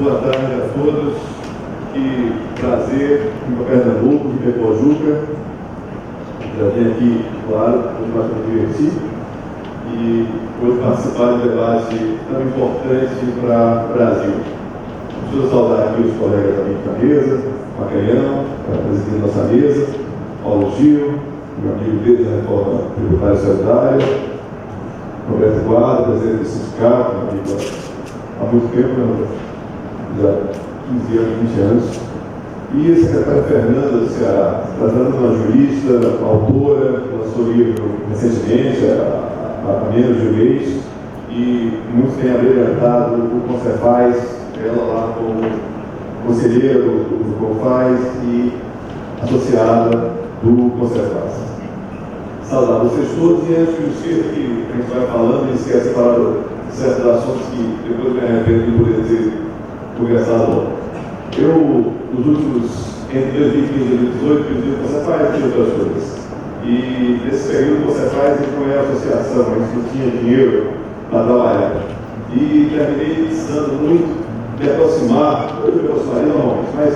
Boa tarde a todos. Que prazer em Pernambuco, em Pepojuca. Já vim aqui, claro, para me divertir. E hoje participar de um debate tão importante para o Brasil. Preciso saudar aqui os colegas da mesa, Macanhão, presidindo nossa mesa, Paulo Gil, meu amigo desde a reforma tributária solidária, Roberto Guarda, presidente do sindicato, amigo há muito tempo, já 15 anos, 20 anos, e a secretária Fernanda do Ceará, tratando uma jurista, autora, lançou livro recentemente, há menos de um mês, e muitos têm abrilhantado o Concefaz, ela lá como conselheira do Confaz e associada do Concefaz. Saudar vocês todos, e antes de ser que a gente vai falando e esquece de falar de certos assuntos que depois me arrependo de poder ter conversado logo. Eu, nos últimos, entre 2015 e 2018, pedi o Concefaz e outras coisas. E nesse período, o Concefaz não é associação, a gente não tinha dinheiro para trabalhar. E terminei precisando muito me aproximar, eu me aproximaria normalmente, mas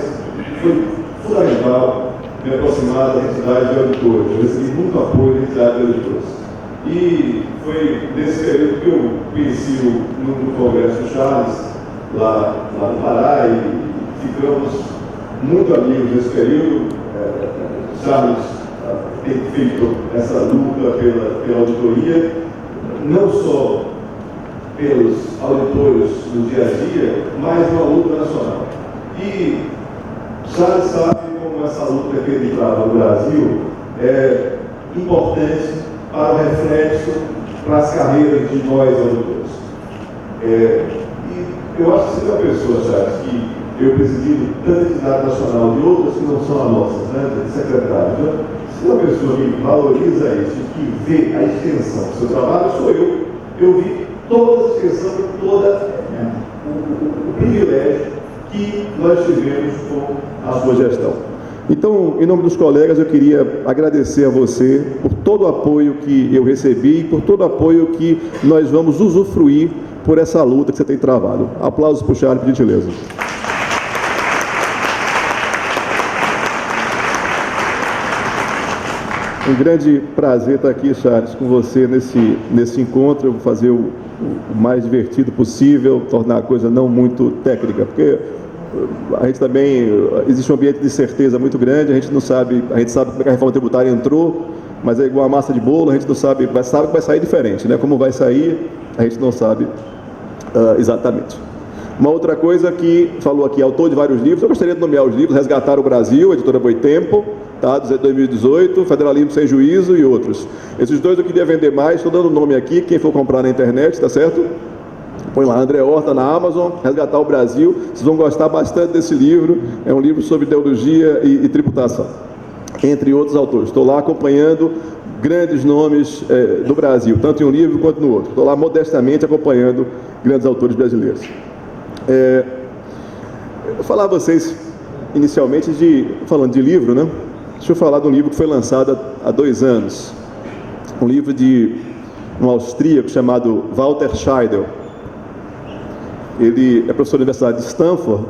foi fundamental me aproximar das entidades de auditores. Eu recebi muito apoio da entidade de auditores. E foi nesse período que eu conheci no Congresso do Charles, lá no Pará, e ficamos muito amigos nesse período. Charles tem feito essa luta pela auditoria, não só pelos auditores do dia a dia, mas uma luta nacional. E Charles sabe como essa luta que ele trava no Brasil é importante para o reflexo para as carreiras de nós auditores. E eu acho que se uma pessoa, Charles, que eu presidindo tanta entidade nacional de outras que não são as nossas, né, de secretários, né? Se uma pessoa que valoriza isso, que vê a extensão do seu trabalho, sou eu vi toda a extensão, todo o privilégio que nós tivemos com a sua gestão. Então, em nome dos colegas, eu queria agradecer a você por todo o apoio que eu recebi e por todo o apoio que nós vamos usufruir por essa luta que você tem travado. Aplausos para o Charles, por gentileza. Um grande prazer estar aqui, Charles, com você nesse encontro. Eu vou fazer o mais divertido possível, tornar a coisa não muito técnica, porque a gente também, existe um ambiente de incerteza muito grande, a gente sabe como é que a reforma tributária entrou, mas é igual a massa de bolo, a gente não sabe, mas sabe que vai sair diferente, né? Como vai sair, a gente não sabe exatamente. Uma outra coisa que falou aqui, autor de vários livros, eu gostaria de nomear os livros: Resgatar o Brasil, editora Boitempo, tá, 2018, Federalismo Sem Juízo e outros. Esses dois eu queria vender mais, estou dando o nome aqui, quem for comprar na internet, tá certo? Põe lá, André Horta na Amazon, Resgatar o Brasil, vocês vão gostar bastante desse livro, é um livro sobre ideologia e tributação, entre outros autores. Estou lá acompanhando grandes nomes do Brasil, tanto em um livro quanto no outro. Estou lá modestamente acompanhando grandes autores brasileiros. Eu vou falar a vocês, inicialmente, falando de livro, né? Deixa eu falar de um livro que foi lançado há 2 anos. Um livro de um austríaco chamado Walter Scheidel. Ele é professor da Universidade de Stanford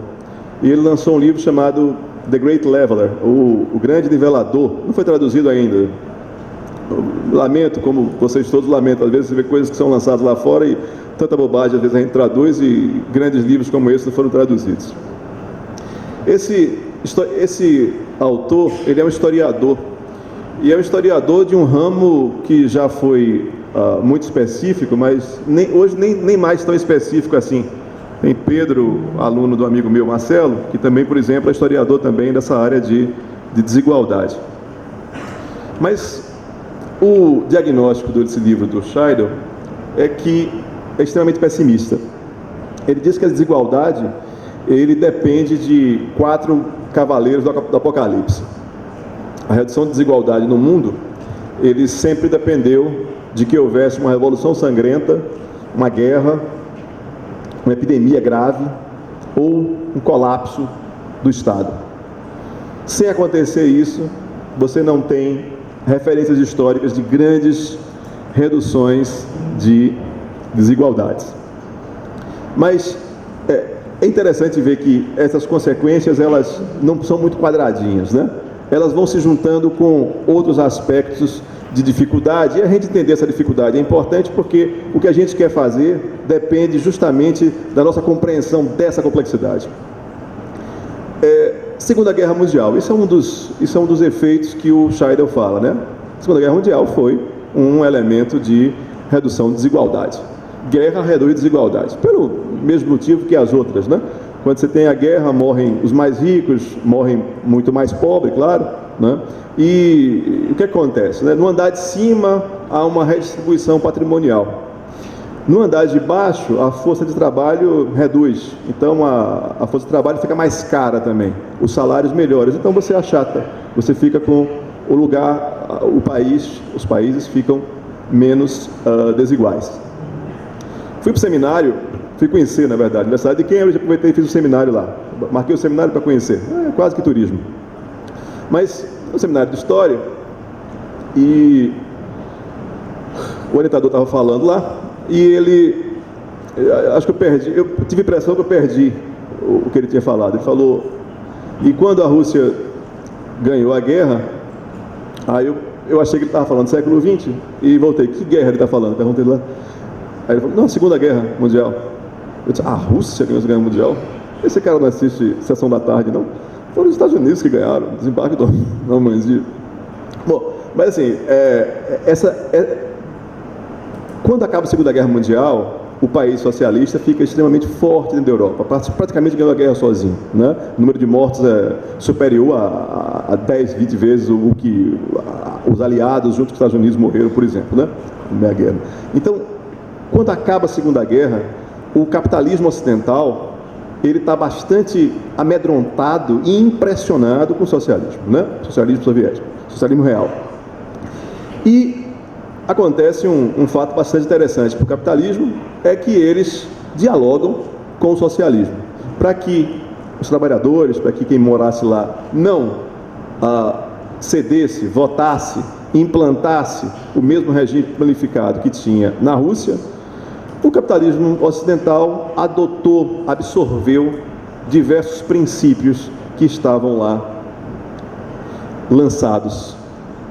e ele lançou um livro chamado The Great Leveler, o Grande Nivelador. Não foi traduzido ainda. Eu lamento, como vocês todos lamentam, às vezes você vê coisas que são lançadas lá fora e tanta bobagem, às vezes a gente traduz e grandes livros como esse não foram traduzidos. Esse autor, ele é um historiador, e é um historiador de um ramo que já foi muito específico, mas hoje nem mais tão específico assim. Tem Pedro, aluno do amigo meu, Marcelo, que também, por exemplo, é historiador também dessa área de desigualdade. Mas o diagnóstico desse livro do Scheidel é que é extremamente pessimista. Ele diz que a desigualdade ele depende de 4 cavaleiros do Apocalipse. A redução de desigualdade no mundo, ele sempre dependeu de que houvesse uma revolução sangrenta, uma guerra, uma epidemia grave ou um colapso do Estado. Sem acontecer isso, você não tem referências históricas de grandes reduções de desigualdades. Mas é interessante ver que essas consequências, elas não são muito quadradinhas, né? Elas vão se juntando com outros aspectos de dificuldade, e a gente entender essa dificuldade é importante porque o que a gente quer fazer depende justamente da nossa compreensão dessa complexidade. Segunda Guerra Mundial, isso é um dos efeitos que o Scheidel fala, né? A Segunda Guerra Mundial foi um elemento de redução de desigualdade. Guerra reduz desigualdade, pelo mesmo motivo que as outras, né? Quando você tem a guerra, morrem os mais ricos, morrem muito mais pobres, claro, né? E o que acontece, né? No andar de cima há uma redistribuição patrimonial. No andar de baixo, a força de trabalho reduz, então a força de trabalho fica mais cara também, os salários melhores, então você achata, você fica com o lugar, os países ficam menos desiguais. Fui para o seminário, fui conhecer, na verdade, a Universidade de Cambridge, aproveitei e fiz um seminário lá, marquei o seminário para conhecer, quase que turismo. Mas, o seminário de História, e o orientador estava falando lá, e ele, acho que eu tive a impressão que eu perdi o que ele tinha falado. Ele falou, e quando a Rússia ganhou a guerra, aí eu achei que ele estava falando do século XX, e voltei, que guerra ele está falando? Perguntei lá. Aí ele falou, não, Segunda Guerra Mundial. Eu disse, a Rússia ganhou a Guerra Mundial? Esse cara não assiste Sessão da Tarde, não? Foram os Estados Unidos que ganharam, desembarque da Normandia. Bom, mas assim, quando acaba a Segunda Guerra Mundial, o país socialista fica extremamente forte dentro da Europa, praticamente ganhou a guerra sozinho, né? O número de mortos é superior a 10, 20 vezes o que os aliados junto com os Estados Unidos morreram, por exemplo, né? Na guerra. Então, quando acaba a Segunda Guerra, o capitalismo ocidental ele está bastante amedrontado e impressionado com o socialismo, né? Socialismo soviético, socialismo real. E acontece um fato bastante interessante para o capitalismo, é que eles dialogam com o socialismo, para que os trabalhadores, para que quem morasse lá não cedesse, votasse, implantasse o mesmo regime planificado que tinha na Rússia. O capitalismo ocidental adotou, absorveu diversos princípios que estavam lá lançados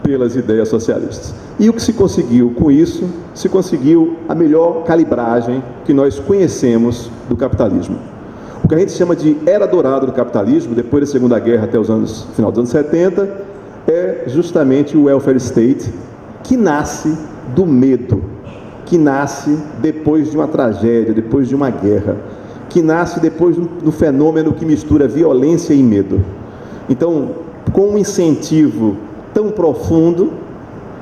pelas ideias socialistas. E o que se conseguiu com isso? Se conseguiu a melhor calibragem que nós conhecemos do capitalismo. O que a gente chama de era dourada do capitalismo, depois da Segunda Guerra até final dos anos 70, é justamente o welfare state, que nasce do medo, que nasce depois de uma tragédia, depois de uma guerra, que nasce depois do fenômeno que mistura violência e medo. Então, com um incentivo tão profundo,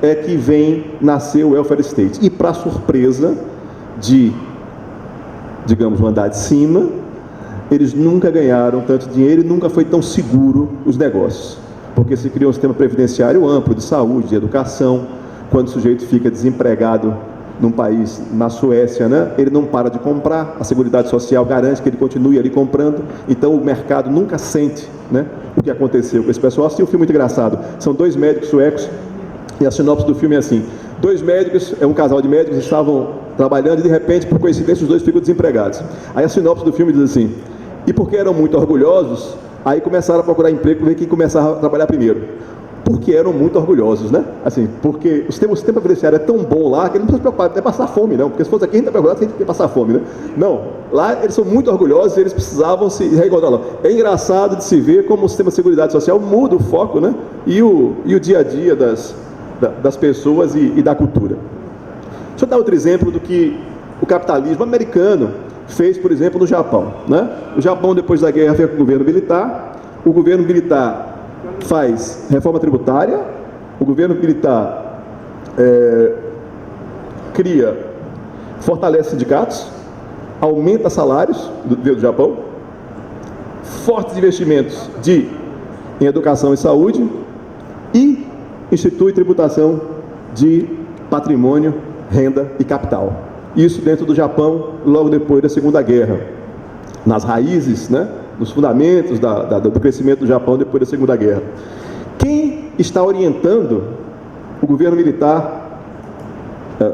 é que vem nascer o welfare state. E para surpresa de, digamos, o andar de cima, eles nunca ganharam tanto dinheiro e nunca foi tão seguro os negócios. Porque se cria um sistema previdenciário amplo de saúde, de educação. Quando o sujeito fica desempregado num país, na Suécia, né, ele não para de comprar, a Seguridade Social garante que ele continue ali comprando, então o mercado nunca sente, né, o que aconteceu com esse pessoal. Assim, um filme muito engraçado, são dois médicos suecos, e a sinopse do filme é assim, dois médicos, um casal de médicos, estavam trabalhando e de repente, por coincidência, os dois ficam desempregados. Aí a sinopse do filme diz assim, e porque eram muito orgulhosos, aí começaram a procurar emprego para ver quem começava a trabalhar primeiro. Porque eram muito orgulhosos, né? Assim, porque o sistema previdenciário é tão bom lá que ele não precisa se preocupar, não é passar fome, não. Porque se fosse aqui, a gente está preocupado, a gente tem que passar fome, né? Não, lá eles são muito orgulhosos e eles precisavam se reencontrar. É engraçado de se ver como o sistema de seguridade social muda o foco, né? E o dia a dia das pessoas e da cultura. Deixa eu dar outro exemplo do que o capitalismo americano fez, por exemplo, no Japão, né? O Japão, depois da guerra, veio com o governo militar faz reforma tributária, o governo militar fortalece sindicatos, aumenta salários do Japão, fortes investimentos em educação e saúde e institui tributação de patrimônio, renda e capital. Isso dentro do Japão, logo depois da Segunda Guerra, nas raízes, né, nos fundamentos do crescimento do Japão depois da Segunda Guerra. Quem está orientando o governo militar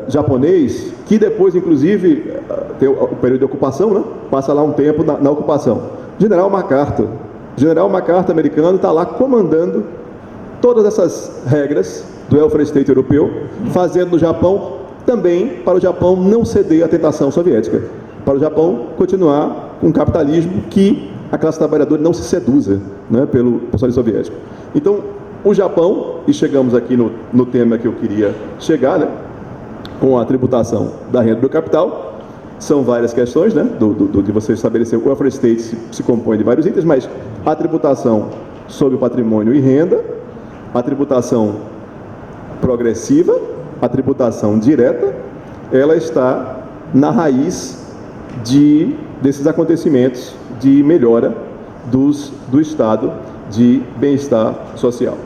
japonês, que depois, inclusive, tem o período de ocupação, né? Passa lá um tempo na ocupação. General MacArthur. General MacArthur americano está lá comandando todas essas regras do welfare state europeu, fazendo no Japão também para o Japão não ceder à tentação soviética, para o Japão continuar com um capitalismo que a classe trabalhadora não se seduza, né, pelo socialismo soviético. Então, o Japão, e chegamos aqui no tema que eu queria chegar, né, com a tributação da renda do capital, são várias questões, né, de você estabelecer o welfare state se compõe de vários itens, mas a tributação sobre o patrimônio e renda, a tributação progressiva, a tributação direta, ela está na raiz desses acontecimentos de melhora do estado de bem-estar social.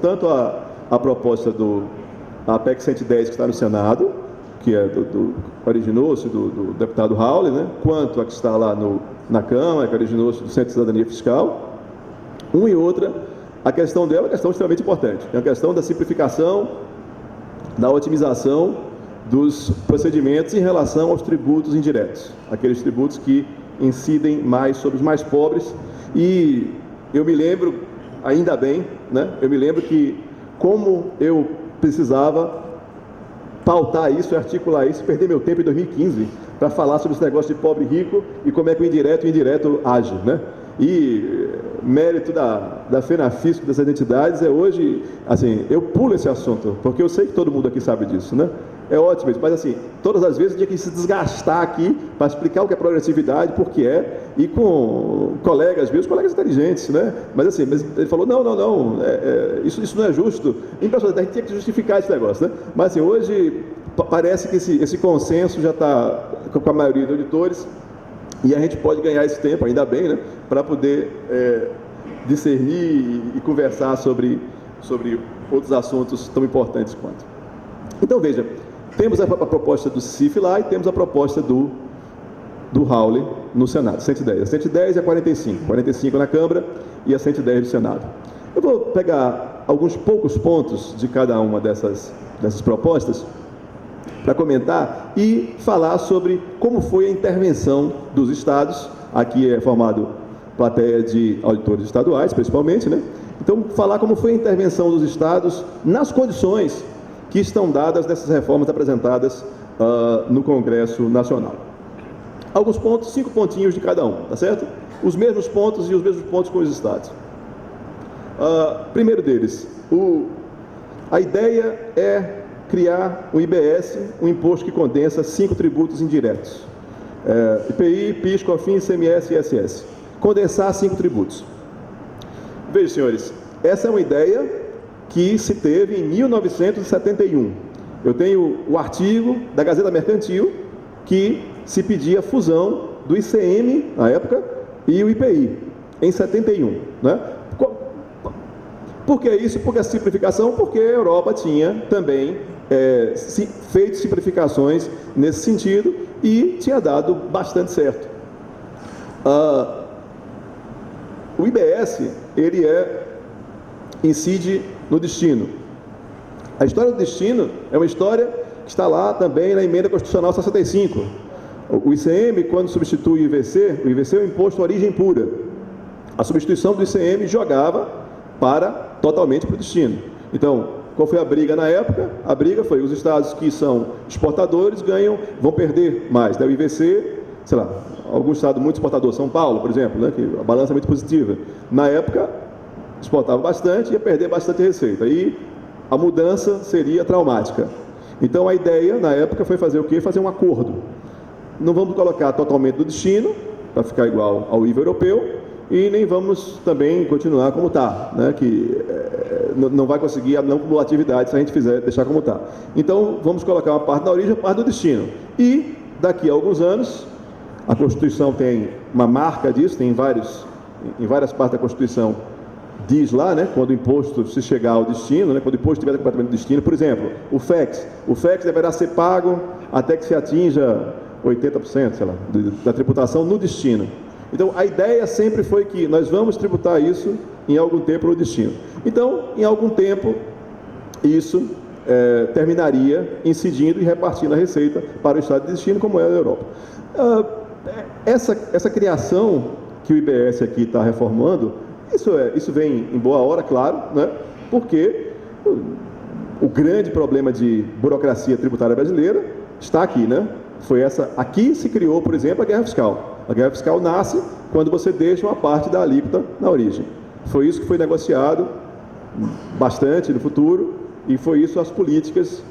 Tanto a proposta a PEC 110 que está no Senado, que é originou-se do deputado Hawley, né, quanto a que está lá na Câmara, que originou-se do Centro de Cidadania Fiscal, uma e outra, a questão dela é uma questão extremamente importante. É a questão da simplificação, da otimização dos procedimentos em relação aos tributos indiretos, aqueles tributos que incidem mais sobre os mais pobres. E eu me lembro, ainda bem, né, eu me lembro que como eu precisava pautar isso, articular isso, perder meu tempo em 2015 para falar sobre esse negócio de pobre e rico e como é que o indireto e o indireto agem, né? E mérito da FENAFISCO, dessas entidades, é hoje, assim, eu pulo esse assunto, porque eu sei que todo mundo aqui sabe disso, né? É ótimo, mas assim, todas as vezes eu tinha que se desgastar aqui para explicar o que é progressividade, por que é, e com colegas meus, colegas inteligentes, né? Mas assim, ele falou, não, isso não é justo. Impressionante, a gente tinha que justificar esse negócio, né? Mas assim, hoje parece que esse consenso já está com a maioria dos auditores, e a gente pode ganhar esse tempo, ainda bem, né? Para poder discernir e conversar sobre outros assuntos tão importantes quanto. Então, veja, temos a proposta do CIF lá e temos a proposta do Hawley no Senado, 110. A 110 e a 45. 45 na Câmara e a 110 no Senado. Eu vou pegar alguns poucos pontos de cada uma dessas propostas para comentar e falar sobre como foi a intervenção dos estados. Aqui é formado plateia de auditores estaduais, principalmente, né? Então, falar como foi a intervenção dos estados nas condições que estão dadas nessas reformas apresentadas no Congresso Nacional. Alguns pontos, 5 pontinhos de cada um, tá certo? Os mesmos pontos e os mesmos pontos com os estados. Primeiro deles, a ideia é criar o IBS, um imposto que condensa 5 tributos indiretos. IPI, PIS, COFINS, ICMS e ISS. Condensar 5 tributos. Vejam, senhores, essa é uma ideia que se teve em 1971. Eu tenho o artigo da Gazeta Mercantil que se pedia a fusão do ICM, na época, e o IPI, em 71. Né? Por que isso? Porque a simplificação, porque a Europa tinha também feito simplificações nesse sentido e tinha dado bastante certo. O IBS, ele incide no destino. A história do destino é uma história que está lá também na Emenda Constitucional 65. O ICM, quando substitui o IVC é o Imposto de Origem Pura. A substituição do ICM jogava totalmente para o destino. Então, qual foi a briga na época? A briga foi os estados que são exportadores vão perder mais. O IVC, sei lá, algum estado muito exportador, São Paulo, por exemplo, né, que a balança é muito positiva. Na época, exportava bastante e ia perder bastante receita. E a mudança seria traumática. Então, a ideia, na época, foi fazer o quê? Fazer um acordo. Não vamos colocar totalmente do destino, para ficar igual ao IVA europeu, e nem vamos também continuar como está, né? Que não vai conseguir a não cumulatividade se a gente deixar como está. Então, vamos colocar uma parte na origem e uma parte do destino. E, daqui a alguns anos, a Constituição tem uma marca disso, tem em várias partes da Constituição, diz lá, né, quando o imposto se chegar ao destino, né, quando o imposto estiver completamente no destino, por exemplo, o FEX deverá ser pago até que se atinja 80%, sei lá, da tributação no destino. Então, a ideia sempre foi que nós vamos tributar isso em algum tempo no destino. Então, em algum tempo, isso terminaria incidindo e repartindo a receita para o estado de destino, como é na Europa. Essa criação que o IBS aqui está reformando, isso vem em boa hora, claro, né? Porque o grande problema de burocracia tributária brasileira está aqui, né? Aqui se criou, por exemplo, a guerra fiscal. A guerra fiscal nasce quando você deixa uma parte da alíquota na origem. Foi isso que foi negociado bastante no futuro, e foi isso as políticas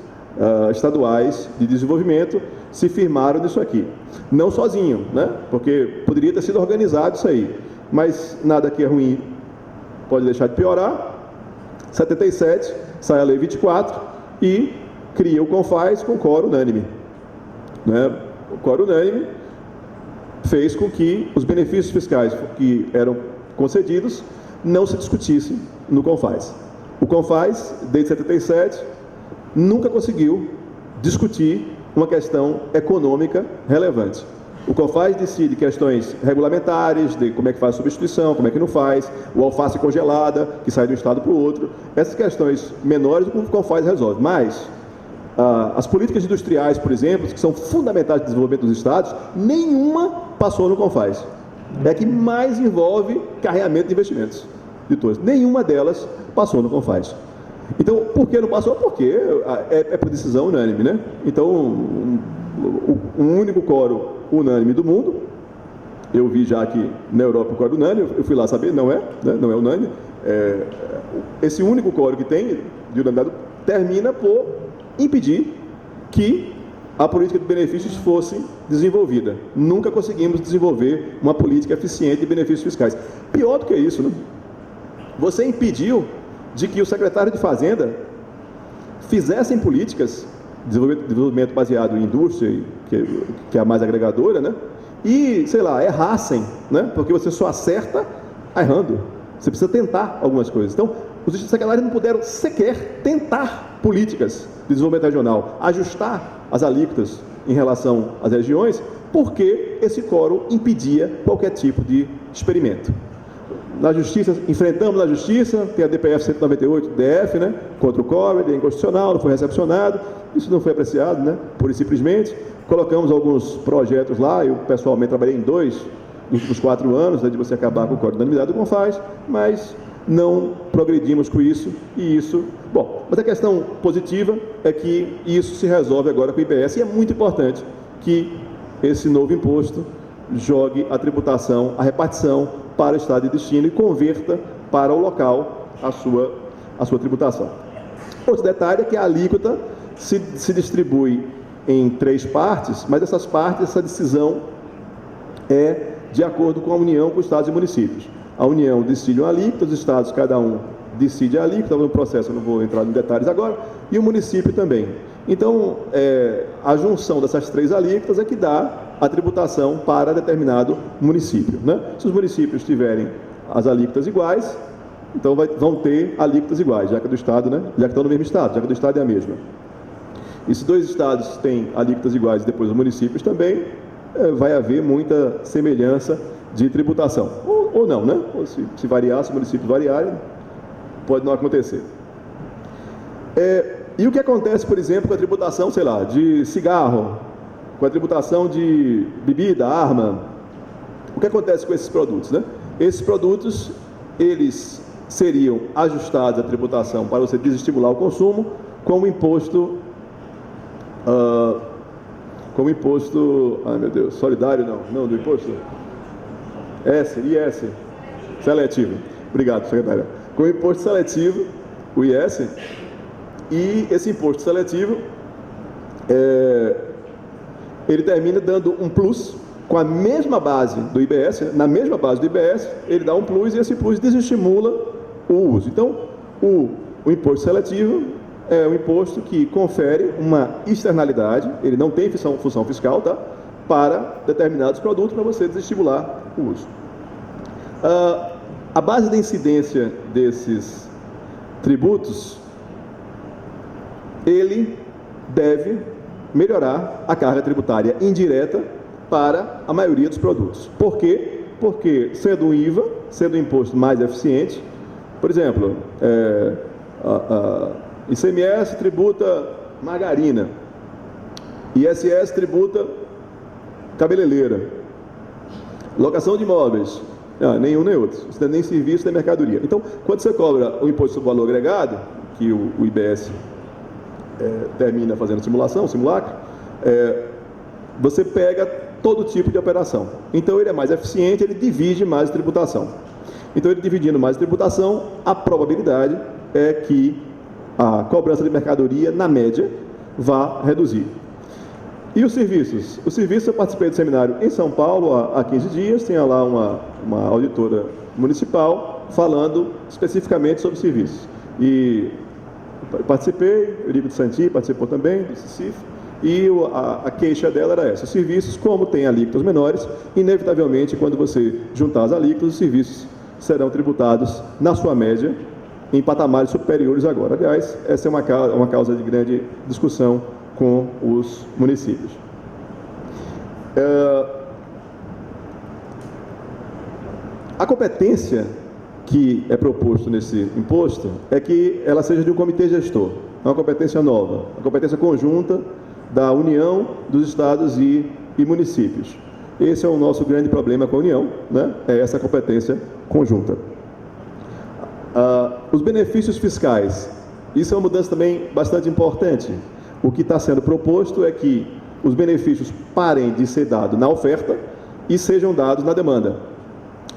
estaduais de desenvolvimento se firmaram nisso aqui. Não sozinho, né? Porque poderia ter sido organizado isso aí, mas nada que é ruim pode deixar de piorar. 77, sai a Lei 24 e cria o CONFAZ com quórum unânime. Né? O quórum unânime fez com que os benefícios fiscais que eram concedidos não se discutissem no CONFAZ. O CONFAZ, desde 77, nunca conseguiu discutir uma questão econômica relevante. O CONFAZ decide questões regulamentares, de como é que faz a substituição, como é que não faz, o alface congelada, que sai de um estado para o outro. Essas questões menores, o CONFAZ resolve. Mas as políticas industriais, por exemplo, que são fundamentais para o desenvolvimento dos estados, nenhuma passou no CONFAZ. É a que mais envolve carreamento de investimentos de todas. Nenhuma delas passou no CONFAZ. Então, por que não passou? Porque é por decisão unânime, né? Então, o único quórum unânime do mundo, eu vi já que na Europa o quórum unânime, eu fui lá saber, não é, né? Não é unânime. Esse único quórum que tem de unanimidade termina por impedir que a política de benefícios fosse desenvolvida. Nunca conseguimos desenvolver uma política eficiente de benefícios fiscais. Pior do que isso, né? Você impediu de que o secretário de Fazenda fizessem políticas de desenvolvimento baseado em indústria, que é a mais agregadora, né? E, sei lá, errassem, né? Porque você só acerta errando. Você precisa tentar algumas coisas. Então, os secretários não puderam sequer tentar políticas de desenvolvimento regional, ajustar as alíquotas em relação às regiões, porque esse quórum impedia qualquer tipo de experimento. Na Justiça, enfrentamos na Justiça, tem a DPF 198 DF, né, contra o CORE, é inconstitucional, não foi recepcionado, isso não foi apreciado, né, pura e simplesmente. Colocamos alguns projetos lá, eu pessoalmente trabalhei em 2 nos últimos 4 anos, né, de você acabar com o quórum de unanimidade do CONFAZ, mas não progredimos com isso, e isso... Bom, mas a questão positiva é que isso se resolve agora com o IBS, e é muito importante que esse novo imposto jogue a tributação, a repartição para o estado de destino e converta para o local a sua tributação. Outro detalhe é que a alíquota se distribui em 3 partes, mas essas partes, essa decisão é de acordo com a União, com os estados e municípios. A União decide uma alíquota, os estados, cada um decide a alíquota, no processo eu não vou entrar em detalhes agora, e o município também. Então, a junção dessas 3 alíquotas é que dá a tributação para determinado município, né? Se os municípios tiverem as alíquotas iguais, então vão ter alíquotas iguais, já que é do estado, né? Já que estão no mesmo estado, já que do estado é a mesma. E se 2 estados têm alíquotas iguais e depois os municípios também, vai haver muita semelhança de tributação. Ou não, né? Ou se variar, se os municípios variarem, pode não acontecer. E o que acontece, por exemplo, com a tributação, sei lá, de cigarro, com a tributação de bebida, arma? O que acontece com esses produtos, né? Esses produtos, eles seriam ajustados à tributação para você desestimular o consumo com o imposto, ai meu Deus, solidário não, do imposto IS, seletivo. Obrigado, secretária. Com o imposto seletivo, o IS, e esse imposto seletivo, ele termina dando um plus com a mesma base do IBS, na mesma base do IBS, ele dá um plus e esse plus desestimula o uso. Então, o imposto seletivo é um imposto que confere uma externalidade, ele não tem função fiscal, tá? Para determinados produtos, para você desestimular o uso. A base de incidência desses tributos, ele deve melhorar a carga tributária indireta para a maioria dos produtos. Por quê? Porque, sendo o IVA, sendo o imposto mais eficiente, Por exemplo, ICMS tributa margarina, ISS tributa cabeleireira, locação de imóveis, nenhum nem outro, isso não é nem serviço nem mercadoria. Então, quando você cobra o imposto sobre valor agregado, que o IBS termina fazendo simulacro, você pega todo tipo de operação. Então, ele é mais eficiente, ele divide mais tributação. Então, ele dividindo mais tributação, a probabilidade é que a cobrança de mercadoria, na média, vá reduzir. E os serviços? Os serviços, eu participei do seminário em São Paulo há 15 dias, tinha lá uma auditora municipal falando especificamente sobre serviços. E participei, o Eurico de Santi participou também, do CICIF, e a queixa dela era essa: os serviços, como tem alíquotas menores, inevitavelmente, quando você juntar as alíquotas, os serviços serão tributados, na sua média, em patamares superiores agora. Aliás, essa é uma causa de grande discussão com os municípios. A competência que é proposto nesse imposto é que ela seja de um comitê gestor, é uma competência nova, uma competência conjunta da União, dos estados e municípios. Esse é o nosso grande problema com a União, né? É essa competência conjunta. Os benefícios fiscais, isso é uma mudança também bastante importante. O que está sendo proposto é que os benefícios parem de ser dados na oferta e sejam dados na demanda.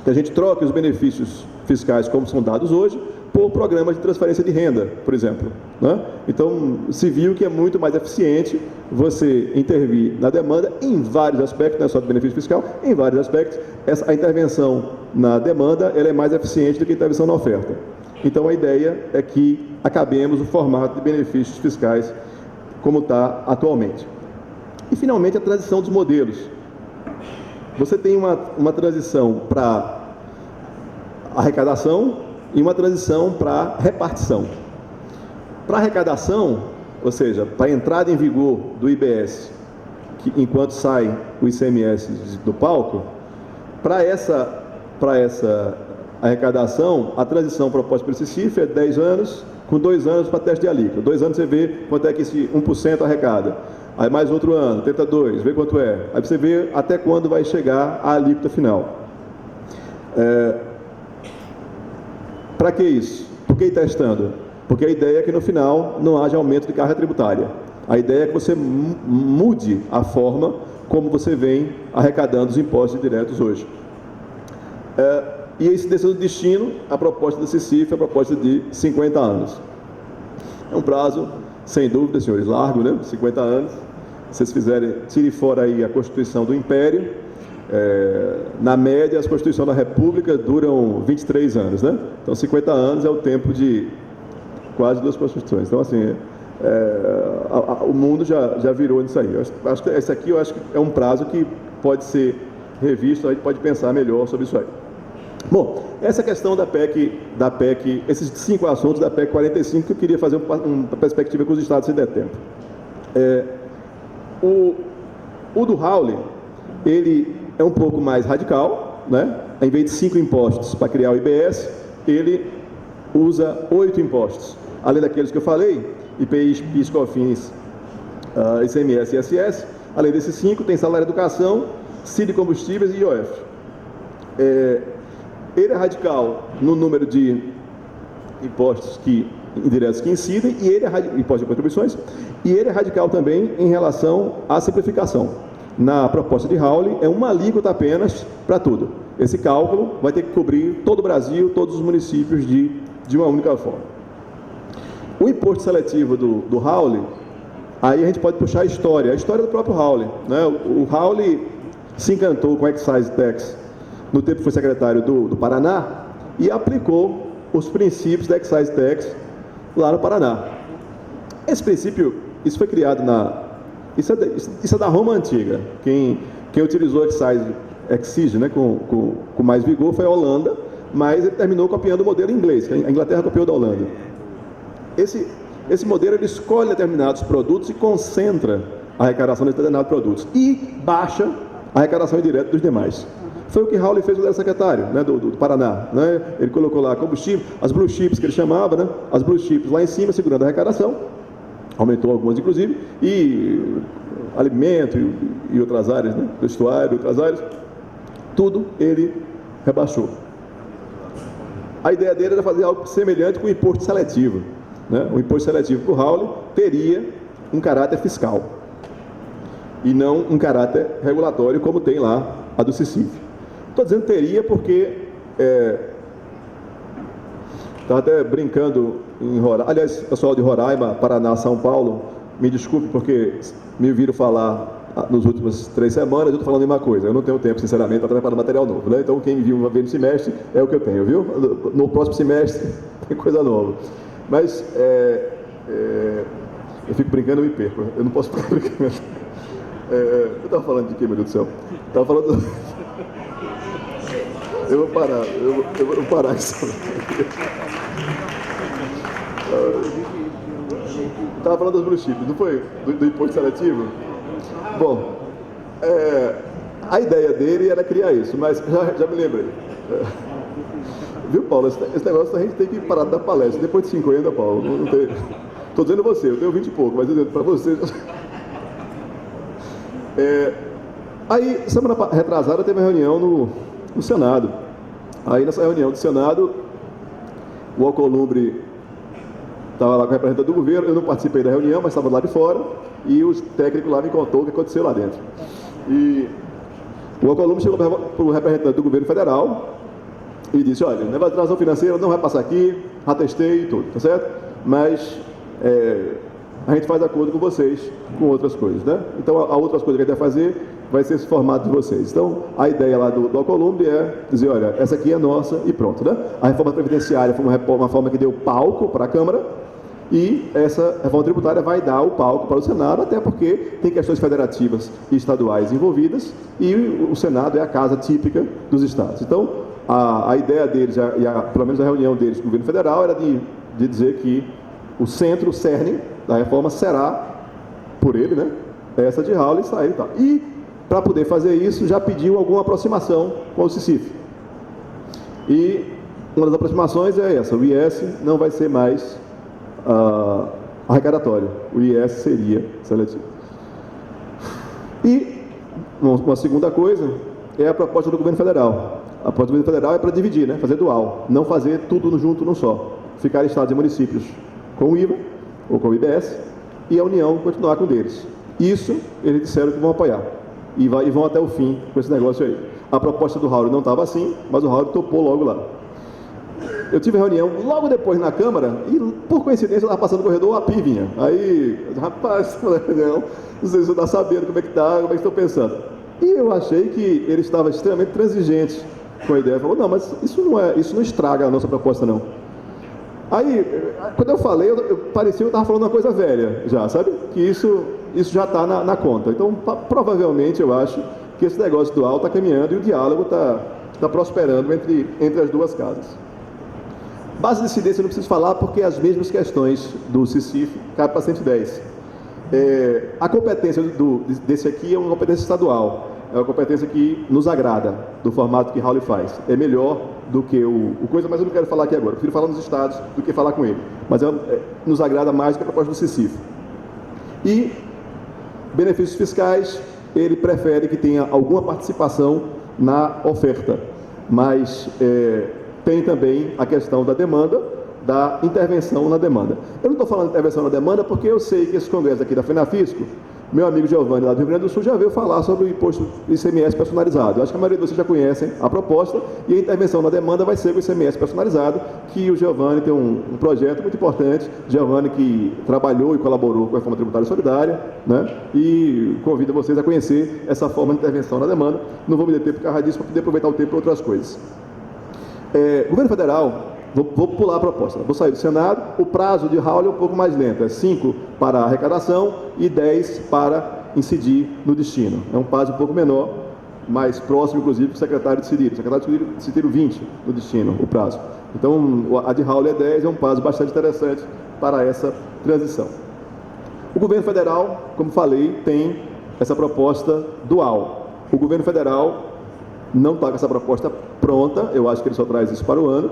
Que a gente troque os benefícios fiscais como são dados hoje por programas de transferência de renda, por exemplo, né? Então, se viu que é muito mais eficiente você intervir na demanda em vários aspectos, não é só do benefício fiscal, em vários aspectos. A intervenção na demanda ela é mais eficiente do que a intervenção na oferta. Então, a ideia é que acabemos o formato de benefícios fiscais como está atualmente. E, finalmente, a transição dos modelos. Você tem uma transição para arrecadação e uma transição para repartição. Para arrecadação, ou seja, para a entrada em vigor do IBS, que, enquanto sai o ICMS do palco, para essa arrecadação, a transição proposta pelo CICIF é 10 anos, com 2 anos para teste de alíquota. 2 anos você vê quanto é que esse 1% arrecada. Aí mais outro ano, tenta 2, vê quanto é. Aí você vê até quando vai chegar a alíquota final. Para que isso? Por que ir testando? Porque a ideia é que no final não haja aumento de carga tributária. A ideia é que você mude a forma como você vem arrecadando os impostos diretos hoje. E esse desse destino, a proposta do CICIF é a proposta de 50 anos. É um prazo, sem dúvida, senhores, largo, né? 50 anos. Se vocês fizerem, tirem fora aí a Constituição do Império, na média, as Constituições da República duram 23 anos, né? Então, 50 anos é o tempo de quase 2 Constituições. Então, assim, o mundo já virou nisso aí. Acho que esse aqui é um prazo que pode ser revisto, a gente pode pensar melhor sobre isso aí. Bom, essa questão da PEC, esses 5 assuntos da PEC 45, que eu queria fazer uma perspectiva com os estados, se der tempo. O do Hawley, ele é um pouco mais radical, né? Em vez de 5 impostos para criar o IBS, ele usa 8 impostos. Além daqueles que eu falei, IPI, PIS, COFINS, ICMS e ISS. Além desses 5, tem salário de educação, CID de combustíveis e IOF. Ele é radical no número de impostos indiretos que incidem, e ele impostos de contribuições, e ele é radical também em relação à simplificação. Na proposta de Hawley, é uma alíquota apenas para tudo. Esse cálculo vai ter que cobrir todo o Brasil, todos os municípios de uma única forma. O imposto seletivo do Hawley, aí a gente pode puxar a história do próprio Hawley, né? O Hawley se encantou com a Excise Tax no tempo que foi secretário do Paraná e aplicou os princípios da Excise Tax lá no Paraná. Esse princípio, isso foi criado isso é da Roma Antiga. Quem utilizou Excise, né, com mais vigor foi a Holanda, mas ele terminou copiando o modelo inglês, que a Inglaterra copiou da Holanda. Esse modelo, ele escolhe determinados produtos e concentra a arrecadação de determinados produtos e baixa a arrecadação indireta dos demais. Foi o que Raul fez quando era secretário, né, do Paraná. Né? Ele colocou lá combustível, as blue chips que ele chamava, né, as blue chips lá em cima, segurando a arrecadação, aumentou algumas inclusive, e alimento e outras áreas, né, vestuário, outras áreas, tudo ele rebaixou. A ideia dele era fazer algo semelhante com o imposto seletivo. Né? O imposto seletivo para o Raul teria um caráter fiscal e não um caráter regulatório como tem lá a do CICIF. Estou dizendo teria porque estava até brincando em Roraima, aliás, pessoal de Roraima, Paraná, São Paulo, me desculpe porque me ouviram falar nas últimas 3 semanas, eu estou falando a mesma coisa, eu não tenho tempo, sinceramente, para preparar material novo, né? Então quem me viu uma vez no semestre é o que eu tenho, viu? No próximo semestre tem coisa nova. Mas eu fico brincando e me perco, eu não posso ficar brincando. Eu estava falando de quê, meu Deus do céu? Estava falando... Eu vou parar, eu vou parar isso. Estava falando das blue chips, não foi? Do imposto seletivo? Bom, a ideia dele era criar isso, mas já me lembrei. Viu, Paulo? Esse negócio a gente tem que parar de dar palestra. Depois de 50, Paulo, não tem... Estou dizendo você, eu tenho 20 e pouco, mas eu dizendo para você... Aí, semana retrasada, teve uma reunião no Senado. Aí, nessa reunião do Senado, o Alcolumbre estava lá com o representante do governo, eu não participei da reunião, mas estava lá de fora, e os técnicos lá me contou o que aconteceu lá dentro. E o Alcolumbre chegou para o representante do governo federal e disse, olha, o negócio de transação financeira não vai passar aqui, já testei e tudo, tá certo? Mas a gente faz acordo com vocês com outras coisas, né? Então, a outras coisas que a gente vai fazer vai ser esse formato de vocês. Então, a ideia lá do Alcolumbre é dizer, olha, essa aqui é nossa e pronto, né? A reforma previdenciária foi uma forma que deu palco para a Câmara e essa reforma tributária vai dar o palco para o Senado, até porque tem questões federativas e estaduais envolvidas e o Senado é a casa típica dos estados. Então, a ideia deles, pelo menos a reunião deles com o governo federal, era de dizer que o centro, o cerne da reforma será, por ele, né, essa de Raul e sair e tal. E, para poder fazer isso, já pediu alguma aproximação com o CICIF. E uma das aproximações é essa, o IS não vai ser mais arrecadatório, o IS seria seletivo. E uma segunda coisa é a proposta do governo federal. A proposta do governo federal é para dividir, né, fazer dual, não fazer tudo junto num só, ficar estados e municípios com o IVA ou com o IBS e a União continuar com o deles. Isso eles disseram que vão apoiar e vão até o fim com esse negócio aí. A proposta do Raul não estava assim, mas o Raul topou logo lá. Eu tive reunião logo depois na Câmara e, por coincidência, eu estava passando no corredor, a PI vinha. Aí, rapaz, não sei se você está sabendo como é que está, como é que estão pensando. E eu achei que ele estava extremamente transigente com a ideia. Falou, não, mas isso não estraga a nossa proposta, não. Aí, quando eu falei, parecia que eu estava falando uma coisa velha já, sabe? Que isso já está na conta. Então, provavelmente, eu acho que esse negócio dual está caminhando e o diálogo está prosperando entre as duas casas. Base de incidência eu não preciso falar porque as mesmas questões do CICIF cabem para 110. A competência desse aqui é uma competência estadual. É uma competência que nos agrada, do formato que Raul faz. É melhor do que o coisa, mas eu não quero falar aqui agora. Eu prefiro falar nos estados do que falar com ele. Mas nos agrada mais do que a proposta do CICIF. E benefícios fiscais, ele prefere que tenha alguma participação na oferta. Mas tem também a questão da demanda, da intervenção na demanda. Eu não estou falando de intervenção na demanda porque eu sei que esse congresso aqui da FENAFISCO, meu amigo Giovanni, lá do Rio Grande do Sul, já veio falar sobre o imposto ICMS personalizado. Eu acho que a maioria de vocês já conhecem a proposta e a intervenção na demanda vai ser com o ICMS personalizado, que o Giovanni tem um projeto muito importante, Giovanni que trabalhou e colaborou com a reforma tributária solidária, né? E convido vocês a conhecer essa forma de intervenção na demanda. Não vou me deter por causa disso, para poder aproveitar o tempo para outras coisas. Governo federal, vou pular a proposta, vou sair do Senado, o prazo de Raul é um pouco mais lento, é 5 para a arrecadação e 10 para incidir no destino. É um prazo um pouco menor, mais próximo, inclusive, do secretário de Cirilo. O secretário de Cirilo decidiram 20 no destino, o prazo. Então, a de Raul é 10, é um prazo bastante interessante para essa transição. O governo federal, como falei, tem essa proposta dual. O governo federal não está com essa proposta pronta, eu acho que ele só traz isso para o ano,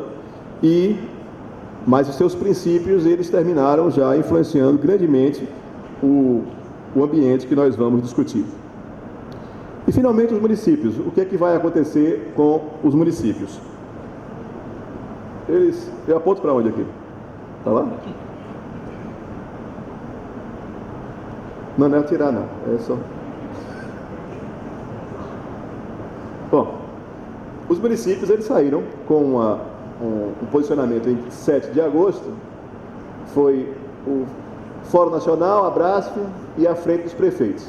mas os seus princípios, eles terminaram já influenciando grandemente o ambiente que nós vamos discutir. E, finalmente, os municípios. O que é que vai acontecer com os municípios? Eu aponto para onde aqui? Está lá? Não é tirar, não. É só... Bom, os municípios, eles saíram com um posicionamento em 7 de agosto. Foi o Fórum Nacional, a Brasf e a Frente dos Prefeitos,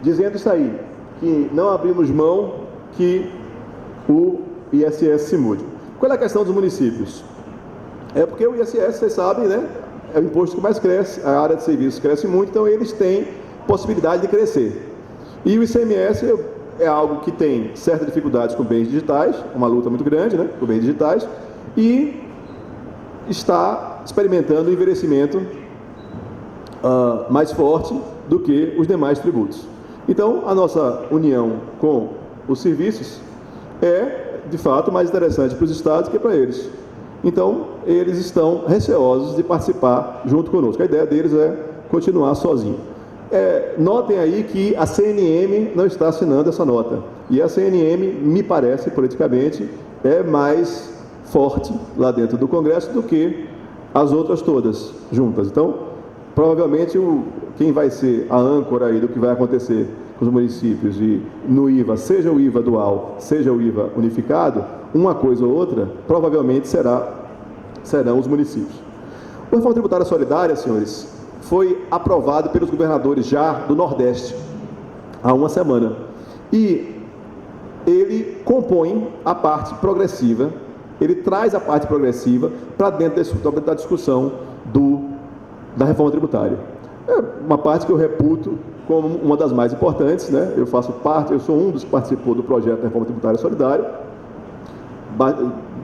dizendo isso aí, que não abrimos mão que o ISS se mude. Qual é a questão dos municípios? É porque o ISS, vocês sabem, né, é o imposto que mais cresce, a área de serviços cresce muito, então eles têm possibilidade de crescer. E o ICMS é algo que tem certas dificuldades com bens digitais, uma luta muito grande, né, com bens digitais, e está experimentando um envelhecimento mais forte do que os demais tributos. Então, a nossa união com os serviços é, de fato, mais interessante para os estados que para eles. Então, eles estão receosos de participar junto conosco. A ideia deles é continuar sozinho. Notem aí que a CNM não está assinando essa nota. E a CNM, me parece, politicamente, é mais forte lá dentro do Congresso do que as outras todas juntas. Então, provavelmente, quem vai ser a âncora aí do que vai acontecer com os municípios e no IVA, seja o IVA dual, seja o IVA unificado, uma coisa ou outra, provavelmente serão os municípios. O Reforma Tributária Solidária, senhores, foi aprovado pelos governadores já do Nordeste há uma semana. E ele compõe a parte progressiva, ele traz a parte progressiva para dentro da discussão da reforma tributária. É uma parte que eu reputo como uma das mais importantes, né? Eu sou um dos que participou do projeto da reforma tributária solidária,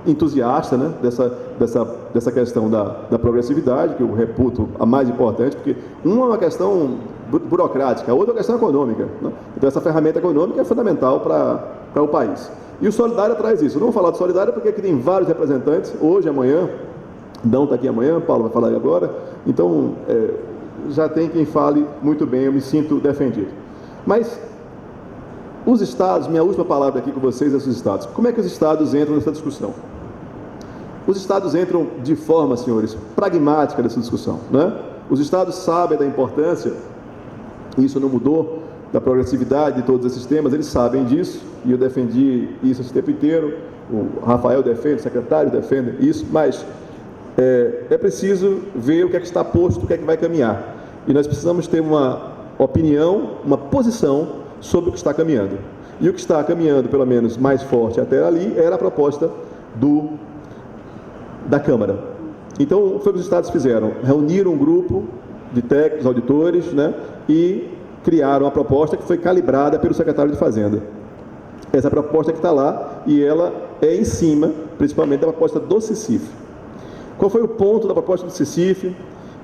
entusiasta, né, dessa questão da progressividade, que eu reputo a mais importante, porque uma é uma questão burocrática, a outra é uma questão econômica, né? Então essa ferramenta econômica é fundamental para o país. E o Solidário traz isso. Eu não vou falar do Solidário porque aqui tem vários representantes, hoje, amanhã, Dão está aqui amanhã, Paulo vai falar aí agora, então já tem quem fale muito bem, eu me sinto defendido. Mas os estados, minha última palavra aqui com vocês é os estados. Como é que os estados entram nessa discussão? Os estados entram de forma, senhores, pragmática nessa discussão, né? Os estados sabem da importância, isso não mudou, da progressividade de todos esses temas, eles sabem disso, e eu defendi isso esse tempo inteiro, o Rafael defende, o secretário defende isso, mas é preciso ver o que é que está posto, o que é que vai caminhar. E nós precisamos ter uma opinião, uma posição sobre o que está caminhando. E o que está caminhando, pelo menos mais forte até ali, era a proposta da Câmara. Então, foi o que os estados fizeram. Reuniram um grupo de técnicos, auditores, né, e criaram a proposta que foi calibrada pelo secretário de Fazenda. Essa proposta que está lá, e ela é em cima, principalmente, da proposta do CECIF. Qual foi o ponto da proposta do CECIF?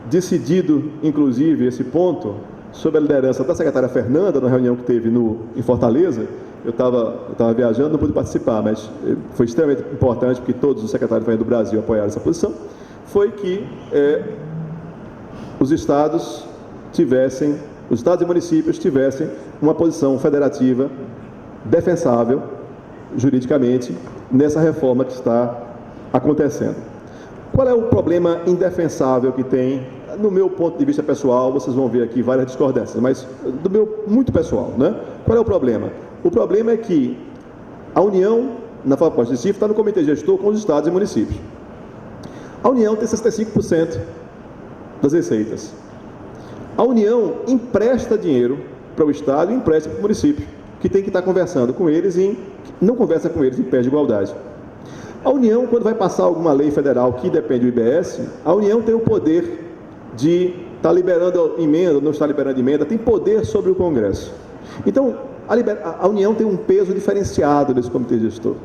Decidido, inclusive, esse ponto, sob a liderança da secretária Fernanda, na reunião que teve em Fortaleza. Eu estava viajando, não pude participar, mas foi extremamente importante, porque todos os secretários do Brasil apoiaram essa posição, foi que os estados e municípios tivessem uma posição federativa defensável, juridicamente, nessa reforma que está acontecendo. Qual é o problema indefensável que tem, no meu ponto de vista pessoal? Vocês vão ver aqui várias discordâncias, mas do meu muito pessoal, né? Qual é o problema? O problema é que a União, na proposta de CIF, está no comitê gestor com os estados e municípios. A União tem 65% das receitas. A União empresta dinheiro para o estado e empresta para o município, que tem que estar conversando com eles não conversa com eles em pé de igualdade. A União, quando vai passar alguma lei federal que depende do IBS, a União tem o poder de estar liberando emenda ou não estar liberando emenda, tem poder sobre o Congresso. Então, a União tem um peso diferenciado nesse comitê gestor.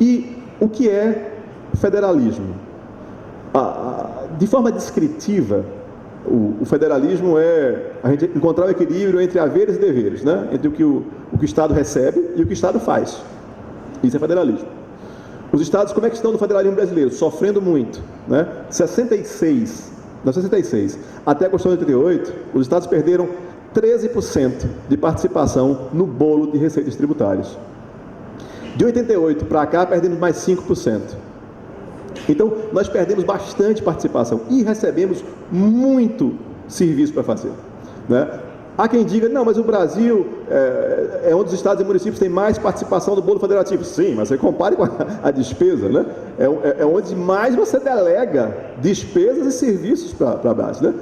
E o que é federalismo? De forma descritiva, o federalismo é a gente encontrar o equilíbrio entre haveres e deveres, né? Entre o que o Estado recebe e o que o Estado faz. Isso é federalismo. Os estados, como é que estão no federalismo brasileiro? Sofrendo muito, né? 66 até a Constituição de 88, os estados perderam 13% de participação no bolo de receitas tributárias. De 88 para cá, perdemos mais 5%. Então, nós perdemos bastante participação e recebemos muito serviço para fazer, né? Há quem diga, não, mas o Brasil é um dos estados e municípios que tem mais participação do bolo federativo. Sim, mas você compare com a despesa, né? É onde mais você delega despesas e serviços para a base, né?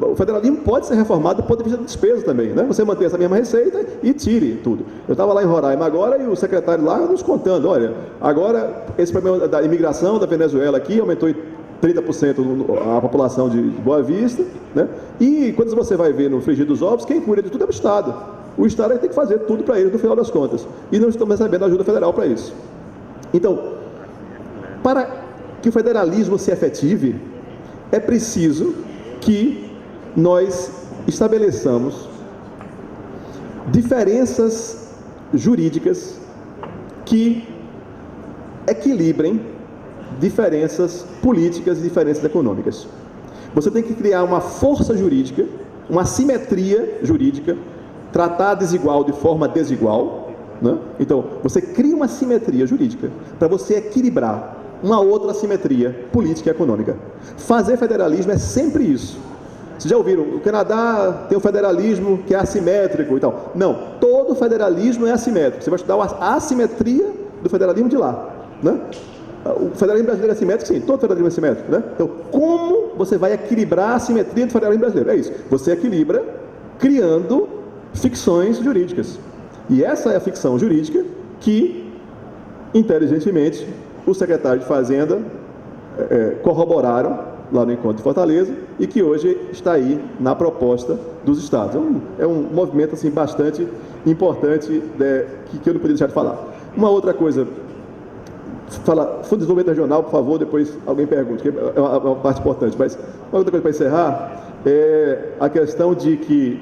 O federalismo pode ser reformado do ponto de vista da despesa também, né? Você mantém essa mesma receita e tire tudo. Eu estava lá em Roraima agora e o secretário lá nos contando, olha, agora esse problema da imigração da Venezuela aqui aumentou em 30% a população de Boa Vista, né? E quando você vai ver no frigir dos ovos, quem cuida de tudo é o Estado. O Estado tem que fazer tudo para eles no final das contas. E não estamos recebendo ajuda federal para isso. Então, para que o federalismo se efetive, é preciso que nós estabeleçamos diferenças jurídicas que equilibrem diferenças políticas e diferenças econômicas. Você tem que criar uma força jurídica, uma simetria jurídica, tratar a desigual de forma desigual, né? Então, você cria uma simetria jurídica para você equilibrar uma outra assimetria política e econômica. Fazer federalismo é sempre isso. Vocês já ouviram? O Canadá tem um federalismo que é assimétrico e tal. Não, todo federalismo é assimétrico. Você vai estudar a assimetria do federalismo de lá, né? O federalismo brasileiro é assimétrico? Sim, todo federalismo é assimétrico, né? Então, como você vai equilibrar a assimetria do federalismo brasileiro? É isso. Você equilibra criando ficções jurídicas. E essa é a ficção jurídica que, inteligentemente, o secretário de Fazenda corroboraram lá no encontro de Fortaleza e que hoje está aí na proposta dos estados. É um movimento assim, bastante importante que eu não podia deixar de falar. Uma outra coisa, Fundo de Desenvolvimento Regional, por favor, depois alguém pergunte, que é uma parte importante, mas uma outra coisa para encerrar é a questão de que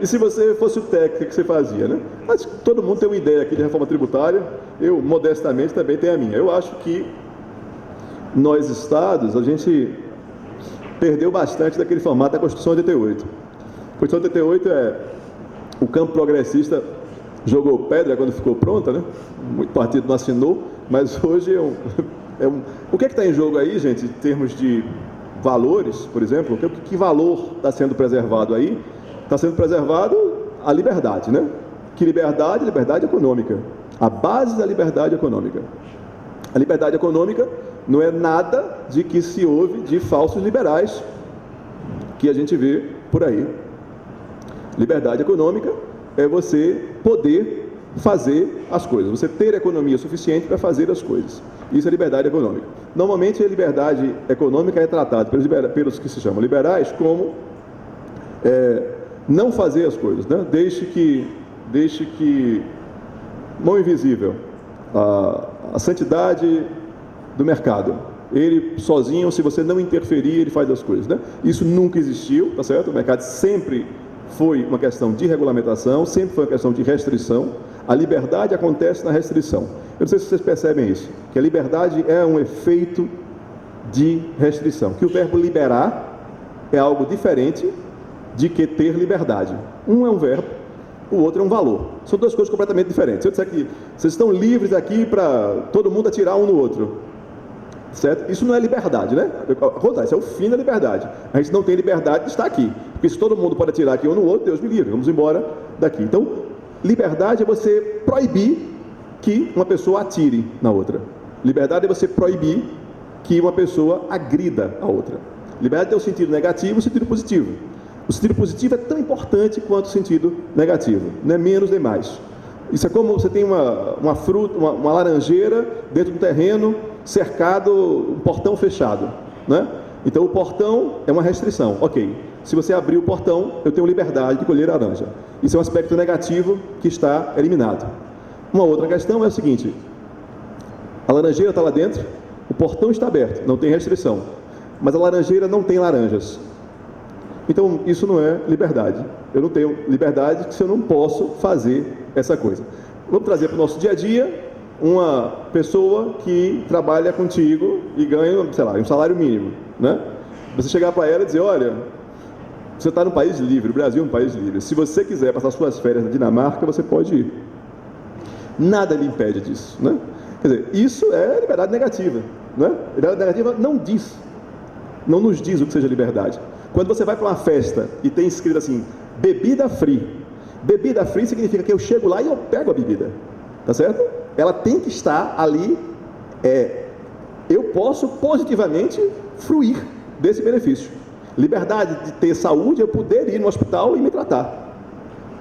e se você fosse o técnico, o que você fazia, né? Mas todo mundo tem uma ideia aqui de reforma tributária, eu modestamente também tenho a minha. Eu acho que nós estados, a gente perdeu bastante daquele formato da Constituição de 88. A Constituição de 88 o campo progressista jogou pedra quando ficou pronta, né? Muito partido não assinou, mas hoje o que está em jogo aí, gente, em termos de valores, por exemplo? Que valor está sendo preservado aí? Está sendo preservado a liberdade, né? Que liberdade? Liberdade econômica. A base da liberdade econômica. A liberdade econômica não é nada de que se ouve de falsos liberais que a gente vê por aí. Liberdade econômica é você poder fazer as coisas, você ter economia suficiente para fazer as coisas. Isso é liberdade econômica. Normalmente a liberdade econômica é tratada pelos que se chamam liberais como não fazer as coisas, né? Deixe que mão invisível, a santidade do mercado. Ele sozinho, se você não interferir, ele faz as coisas, né? Isso nunca existiu, tá certo? O mercado sempre foi uma questão de regulamentação, sempre foi uma questão de restrição. A liberdade acontece na restrição. Eu não sei se vocês percebem isso, que a liberdade é um efeito de restrição, que o verbo liberar é algo diferente de que ter liberdade. Um é um verbo, o outro é um valor. São duas coisas completamente diferentes. Se eu disser que vocês estão livres aqui para todo mundo atirar um no outro, certo? Isso não é liberdade, né? Isso é o fim da liberdade. A gente não tem liberdade de estar aqui, porque se todo mundo pode atirar aqui um no outro, Deus me livre, vamos embora daqui. Então, liberdade é você proibir que uma pessoa atire na outra. Liberdade é você proibir que uma pessoa agrida a outra. Liberdade tem o sentido negativo e o sentido positivo. O sentido positivo é tão importante quanto o sentido negativo, não é menos nem mais. Isso é como você tem uma fruta, uma laranjeira dentro do terreno, cercado, um portão fechado, né? Então o portão é uma restrição, ok. Se você abrir o portão, eu tenho liberdade de colher laranja. Isso é um aspecto negativo que está eliminado. Uma outra questão é o seguinte: a laranjeira está lá dentro, o portão está aberto, não tem restrição, mas a laranjeira não tem laranjas. Então, isso não é liberdade. Eu não tenho liberdade se eu não posso fazer essa coisa. Vamos trazer para o nosso dia a dia. uma pessoa que trabalha contigo e ganha, sei lá, um salário mínimo, né? Você chegar para ela e dizer, olha, você está num país livre, o Brasil é um país livre. Se você quiser passar suas férias na Dinamarca, você pode ir. Nada lhe impede disso, né? Quer dizer, isso é liberdade negativa, né? Liberdade negativa não nos diz o que seja liberdade. Quando você vai para uma festa e tem escrito assim, bebida free. Bebida free significa que eu chego lá e eu pego a bebida, tá certo? Ela tem que estar ali, eu posso positivamente fruir desse benefício. Liberdade de ter saúde, eu poder ir no hospital e me tratar.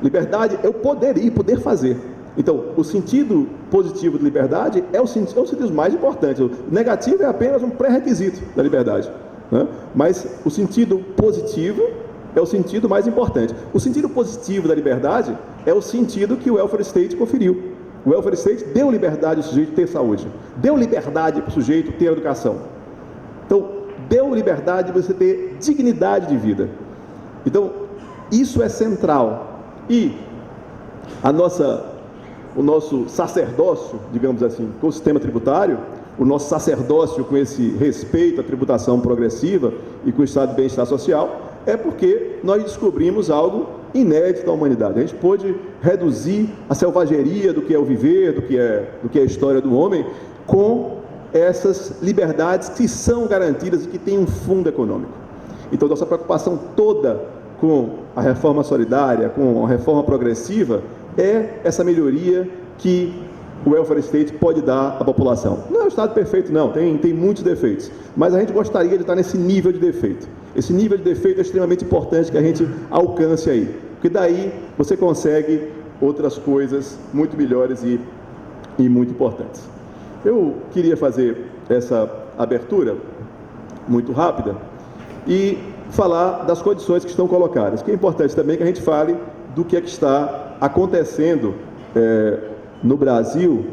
Liberdade, eu poder ir, poder fazer. Então, o sentido positivo de liberdade é o sentido mais importante. O negativo é apenas um pré-requisito da liberdade, né? Mas o sentido positivo é o sentido mais importante. O sentido positivo da liberdade é o sentido que o welfare state conferiu. O welfare state deu liberdade ao sujeito ter saúde, deu liberdade para o sujeito ter educação. Então, deu liberdade de você ter dignidade de vida. Então, isso é central. E o nosso sacerdócio, digamos assim, com o sistema tributário, o nosso sacerdócio com esse respeito à tributação progressiva e com o estado de bem-estar social, é porque nós descobrimos algo inédito na humanidade. A gente pôde reduzir a selvageria do que é o viver, do que é a história do homem, com essas liberdades que são garantidas e que têm um fundo econômico. Então, nossa preocupação toda com a reforma solidária, com a reforma progressiva, é essa melhoria que o welfare state pode dar à população. Não é um estado perfeito, não, tem muitos defeitos, mas a gente gostaria de estar nesse nível de defeito. Esse nível de defeito é extremamente importante que a gente alcance aí, porque daí você consegue outras coisas muito melhores e muito importantes. Eu queria fazer essa abertura muito rápida e falar das condições que estão colocadas, que é importante também que a gente fale do que é que está acontecendo no Brasil.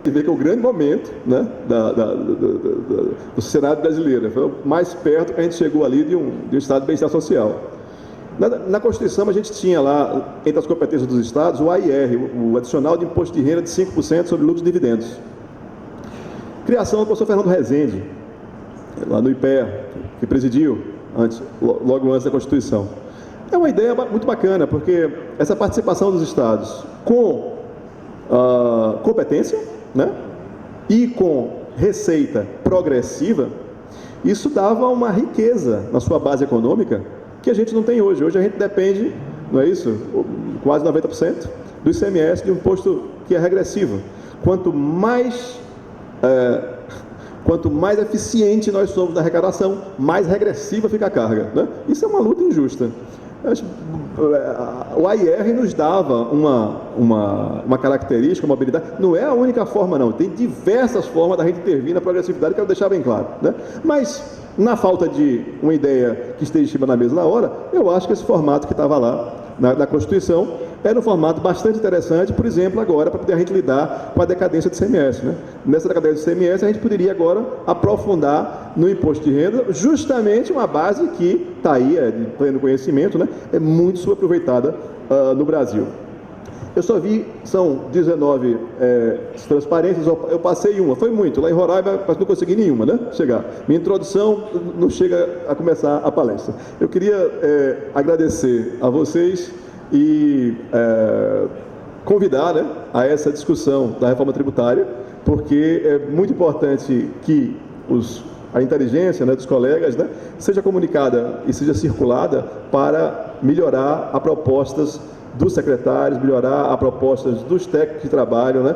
Você vê que é o grande momento, né, do Senado brasileiro. Foi o mais perto que a gente chegou ali de um estado de bem-estar social. Na Constituição, a gente tinha lá, entre as competências dos estados, o AIR, o adicional de imposto de renda de 5% sobre lucros e dividendos. Criação do professor Fernando Rezende, lá no IPEA, que presidiu logo antes da Constituição. É uma ideia muito bacana, porque essa participação dos estados com competência, né, e com receita progressiva, isso dava uma riqueza na sua base econômica que a gente não tem hoje. Hoje a gente depende, não é isso? Quase 90% do ICMS de um imposto que é regressivo. Quanto mais eficiente nós somos na arrecadação, mais regressiva fica a carga, né? Isso é uma luta injusta. O AIR nos dava uma característica, uma habilidade. Não é a única forma, não. Tem diversas formas da gente intervir na progressividade, quero deixar bem claro, né? Mas, na falta de uma ideia que esteja em cima da mesa na hora, eu acho que esse formato que estava lá na Constituição era um formato bastante interessante, por exemplo, agora, para poder a gente lidar com a decadência do ICMS, né? Nessa decadência do ICMS, a gente poderia agora aprofundar no imposto de renda, justamente uma base que está aí, de pleno conhecimento, né? É muito subaproveitada no Brasil. Eu só vi, são 19 transparências, eu passei uma, foi muito, lá em Roraima, mas não consegui nenhuma, né, chegar. Minha introdução não chega a começar a palestra. Eu queria agradecer a vocês e convidar, né, a essa discussão da reforma tributária, porque é muito importante que a inteligência, né, dos colegas, né, seja comunicada e seja circulada para melhorar a propostas dos secretários, melhorar a propostas dos técnicos que trabalham, né?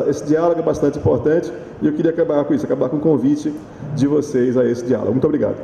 Esse diálogo é bastante importante e eu queria acabar com isso, acabar com o convite de vocês a esse diálogo. Muito obrigado.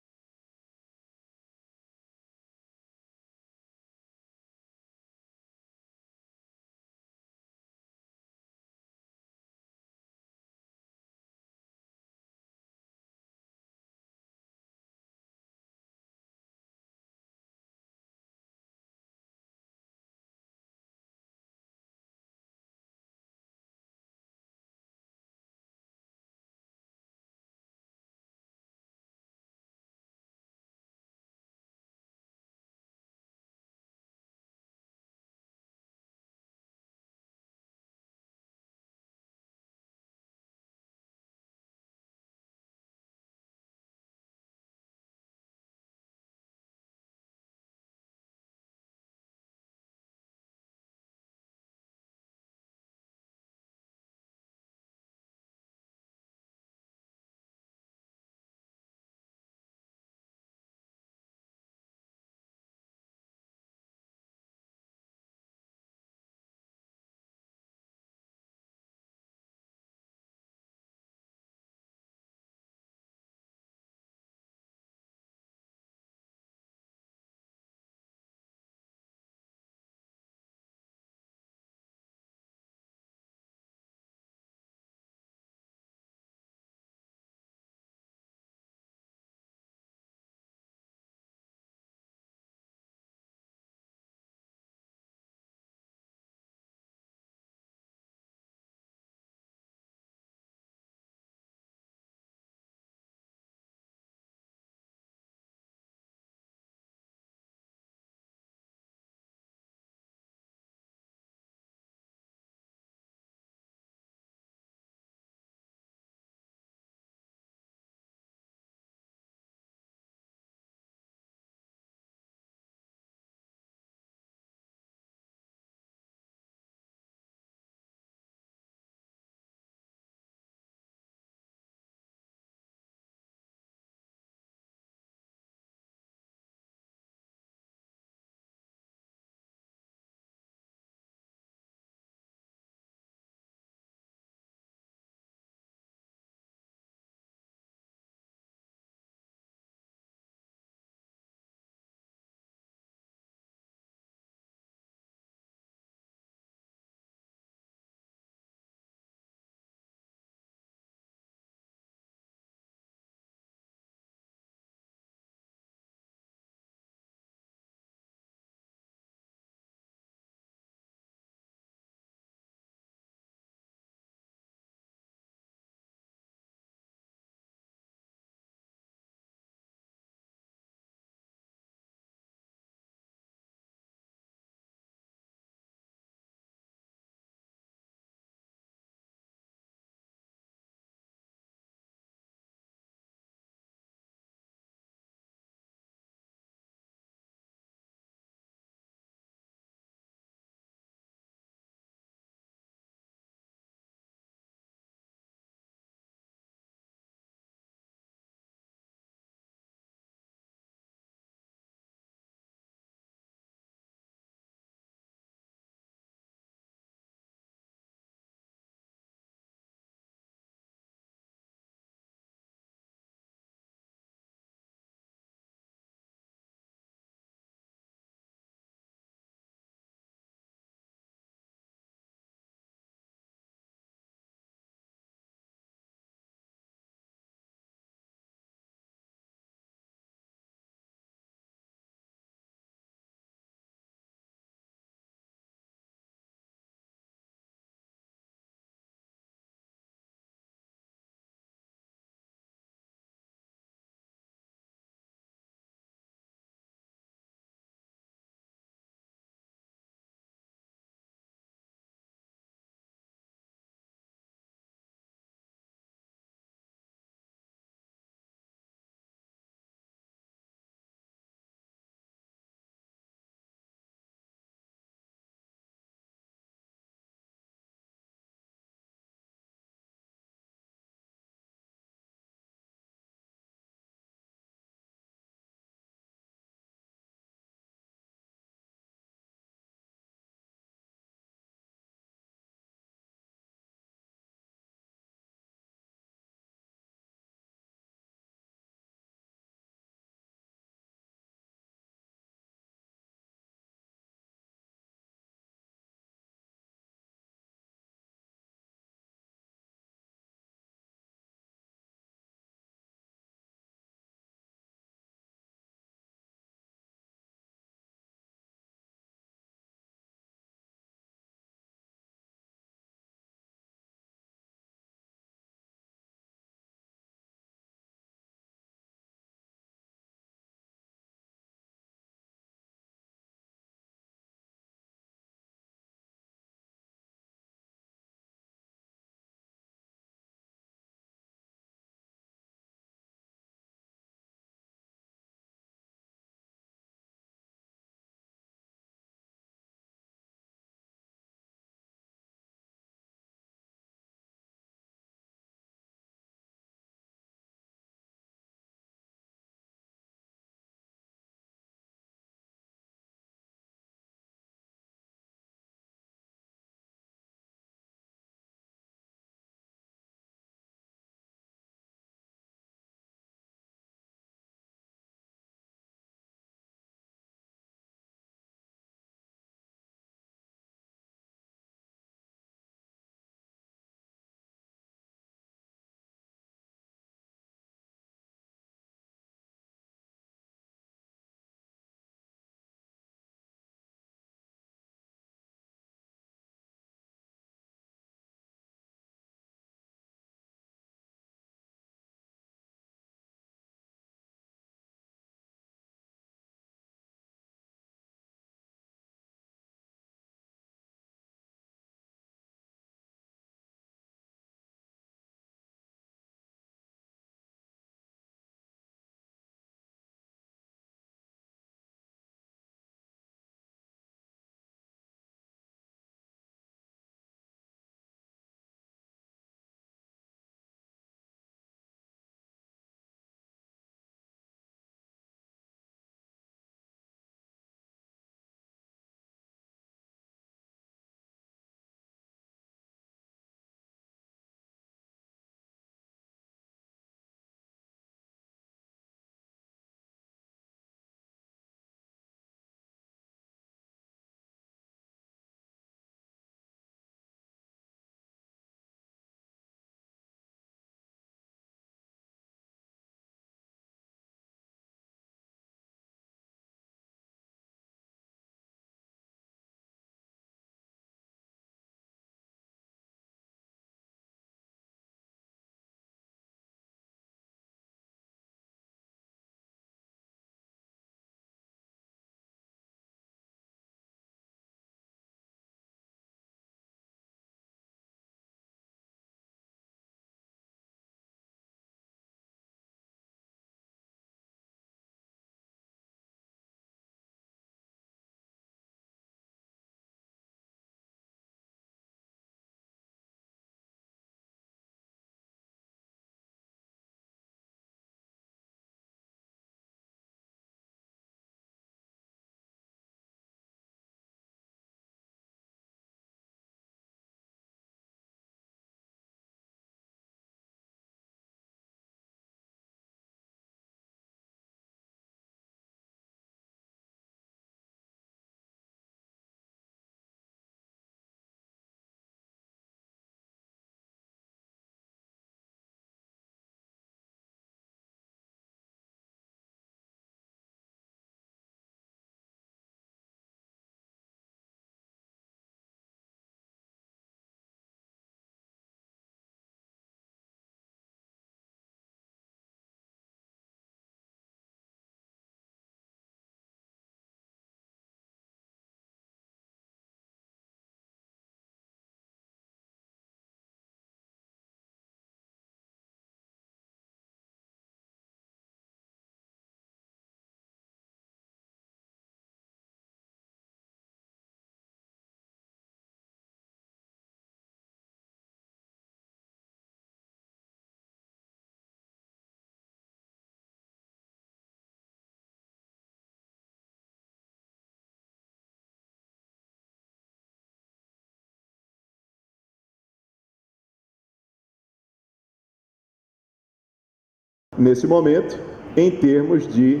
nesse momento, em termos de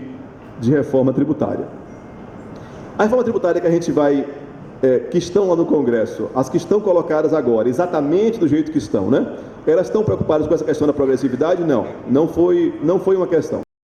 reforma tributária. A reforma tributária que a gente vai, que estão lá no Congresso, as que estão colocadas agora, exatamente do jeito que estão, né? Elas estão preocupadas com essa questão da progressividade? Não foi uma questão.